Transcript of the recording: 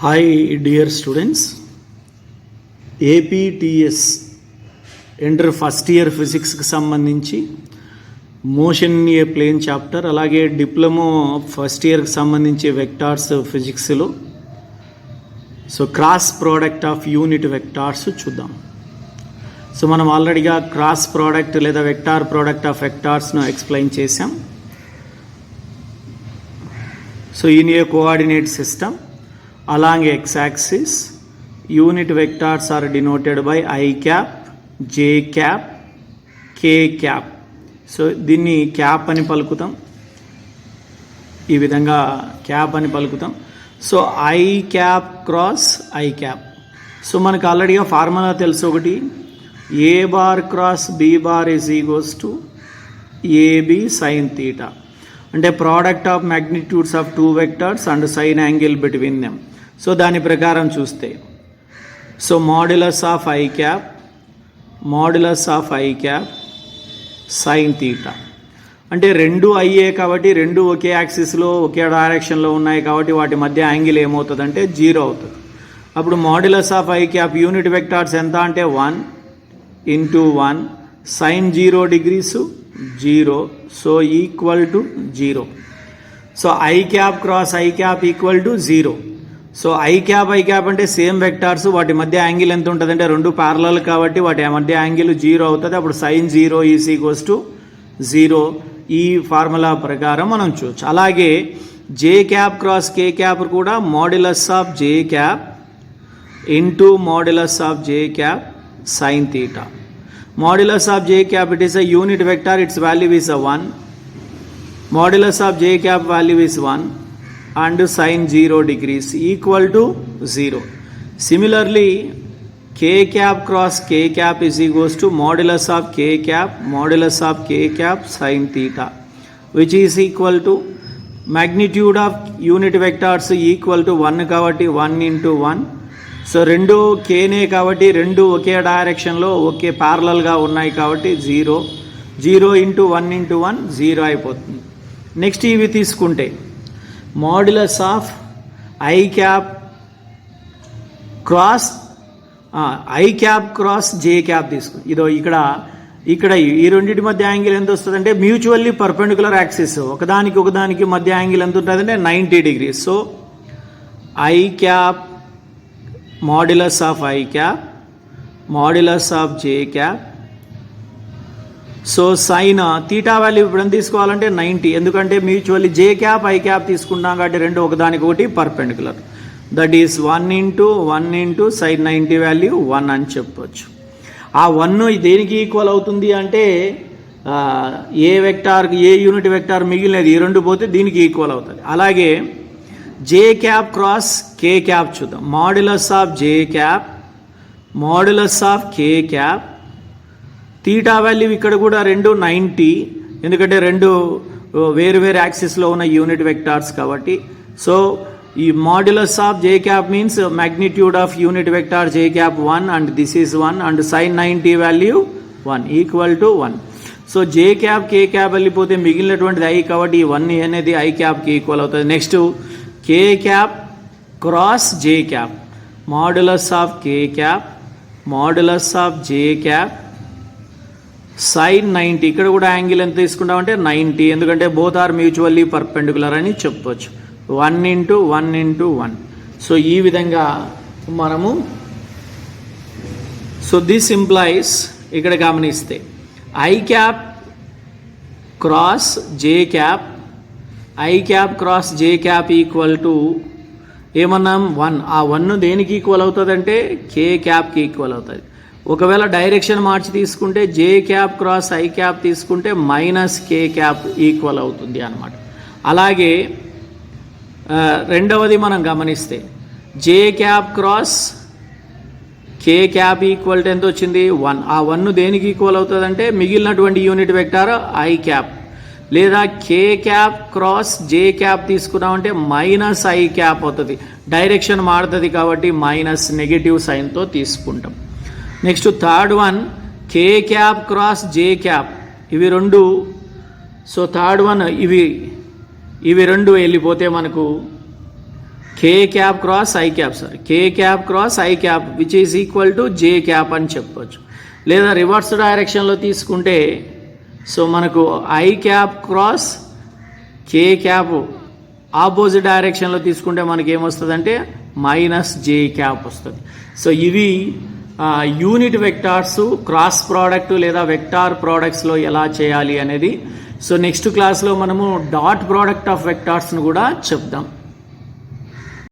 Hi dear students, APTS inter first year ఫిజిక్స్కి సంబంధించి motion in a plane chapter, అలాగే diploma first ఇయర్కి సంబంధించి వెక్టార్స్ ఫిజిక్స్లో cross product of unit vectors చూద్దాం. మనం ఆల్రెడీగా క్రాస్ ప్రోడక్ట్ లేదా వెక్టార్ ప్రోడక్ట్ ఆఫ్ వెక్టార్స్ను ఎక్స్ప్లెయిన్ చేసాం. In a coordinate system along x-axis, unit vectors are denoted by I cap, J cap, K cap. దీన్ని క్యాప్ అని పలుకుతాం, ఈ విధంగా క్యాప్ అని పలుకుతాం. I cap cross I cap. మనకు ఆల్రెడీగా ఫార్ములా తెలుసు, ఒకటి A bar cross B bar is equals to AB sin theta, అంటే product of magnitudes of two vectors and sine angle between them. దాని ప్రకారం చూస్తే modulus of I cap sine theta, అంటే రెండు అయ్యే కాబట్టి రెండు ఒకే యాక్సిస్లో ఒకే డైరెక్షన్లో ఉన్నాయి కాబట్టి వాటి మధ్య యాంగిల్ ఏమవుతుందంటే 0 అవుతుంది. అప్పుడు modulus of I cap unit vectors ఎంత అంటే 1 into 1 sine 0 degrees 0, equal to 0. I cap cross I cap equal to 0. I cap అంటే సేమ్ వెక్టార్స్, వాటి మధ్య యాంగిల్ ఎంత ఉంటుంది అంటే రెండు ప్యారలల్ కాబట్టి వాటి మధ్య యాంగిల్ 0 అవుతుంది. అప్పుడు సైన్ 0 ఈజ్ ఈక్వల్స్ టు 0. ఈ ఫార్ములా ప్రకారం మనం చూడొచ్చు. అలాగే జే క్యాప్ క్రాస్ కే క్యాప్ కూడా modulus of J cap into modulus of J cap sine theta. Modulus of j cap, it is a unit vector, its value is 1. Modulus of j cap value is 1 and sin 0 degrees equal to 0. Similarly, k cap cross k cap is equals to modulus of k cap sin theta, which is equal to magnitude of unit vectors equal to 1 కాబట్టి 1 into 1. రెండు కేనే కాబట్టి రెండు ఒకే డైరెక్షన్లో ఒకే ప్యారలల్గా ఉన్నాయి కాబట్టి 0 into 1 into 1 0 అయిపోతుంది. Next ఇవి తీసుకుంటే modulus of I cap cross J cap తీసుకుంది. ఇక్కడ ఈ రెండింటి మధ్య యాంగిల్ ఎంత వస్తుంది అంటే మ్యూచువల్లీ పర్పెండికులర్ యాక్సిస్, ఒకదానికి మధ్య యాంగిల్ ఎంత ఉంటుంది అంటే 90 degrees. I cap modulus of I cap modulus of J cap. Sine theta value ఇప్పుడు ఎంత తీసుకోవాలంటే 90, ఎందుకంటే mutually J cap I cap తీసుకుంటాం కాబట్టి రెండు ఒకదానికొకటి perpendicular. That is 1 into sine 90 value 1 అని చెప్పొచ్చు. ఆ 1 దేనికి ఈక్వల్ అవుతుంది అంటే ఏ యూనిట్ వెక్టార్ మిగిలినది ఈ రెండు పోతే దీనికి ఈక్వల్ అవుతుంది. అలాగే జే క్యాప్ క్రాస్ కే క్యాప్ చూద్దాం. Modulus of J cap modulus of K cap. Theta value ఇక్కడ కూడా రెండు 90, ఎందుకంటే రెండు వేరు యాక్సిస్లో ఉన్న యూనిట్ వెక్టార్స్ కాబట్టి. ఈ modulus of J cap means magnitude of unit vector J cap 1 and this is 1 and sine 90 value 1 equal to 1. J cap K cap వెళ్ళిపోతే మిగిలినటువంటిది ఐ కాబట్టి ఈ 1 అనేది ఐ క్యాప్కి ఈక్వల్ అవుతుంది. Next K cap cross J cap modulus of K cap modulus of J cap sine 90. ఇక్కడ కూడా angle ఎంత తీసుకుంటామంటే 90, ఎందుకంటే బోత్ ఆర్ మ్యూచువల్లీ పర్పెండికులర్ అని చెప్పొచ్చు. 1 into 1. ఈ విధంగా మనము దిస్ ఇంప్లాయిస్ ఇక్కడ గమనిస్తే I cap cross J cap I cap cross J cap equal to ఏమన్నాం 1. ఆ 1 దేనికి ఈక్వల్ అవుతుంది అంటే కే క్యాప్కి ఈక్వల్ అవుతుంది. ఒకవేళ డైరెక్షన్ మార్చి తీసుకుంటే J cap cross I cap తీసుకుంటే మైనస్ కే క్యాప్ ఈక్వల్ అవుతుంది అన్నమాట. అలాగే రెండవది మనం గమనిస్తే J cap cross K cap equal to ఎంత వచ్చింది 1. ఆ 1 దేనికి ఈక్వల్ అవుతుంది అంటే మిగిలినటువంటి యూనిట్ వెక్టార్ ఐ క్యాప్. లేదా K cap cross J cap తీసుకున్నామంటే మైనస్ ఐ క్యాప్ అవుతుంది, డైరెక్షన్ మారుతుంది కాబట్టి మైనస్ నెగటివ్ సైన్తో తీసుకుంటాం. Next third one K cap cross J cap, ఇవి రెండు. థర్డ్ వన్ ఇవి రెండు వెళ్ళిపోతే మనకు K cap cross I cap K cap cross I cap which is equal to J cap అని చెప్పొచ్చు. లేదా రివర్స్ డైరెక్షన్లో తీసుకుంటే సో మనకు I cap cross K cap opposite డైరెక్షన్లో తీసుకుంటే మనకి ఏమొస్తుందంటే మైనస్ జే క్యాప్ వస్తుంది. సో ఇవి యూనిట్ వెక్టార్స్ క్రాస్ ప్రోడక్ట్ లేదా వెక్టార్ ప్రోడక్ట్స్లో ఎలా చేయాలి అనేది. సో నెక్స్ట్ క్లాస్లో మనము డాట్ ప్రోడక్ట్ ఆఫ్ వెక్టార్స్ను కూడా చెప్దాం.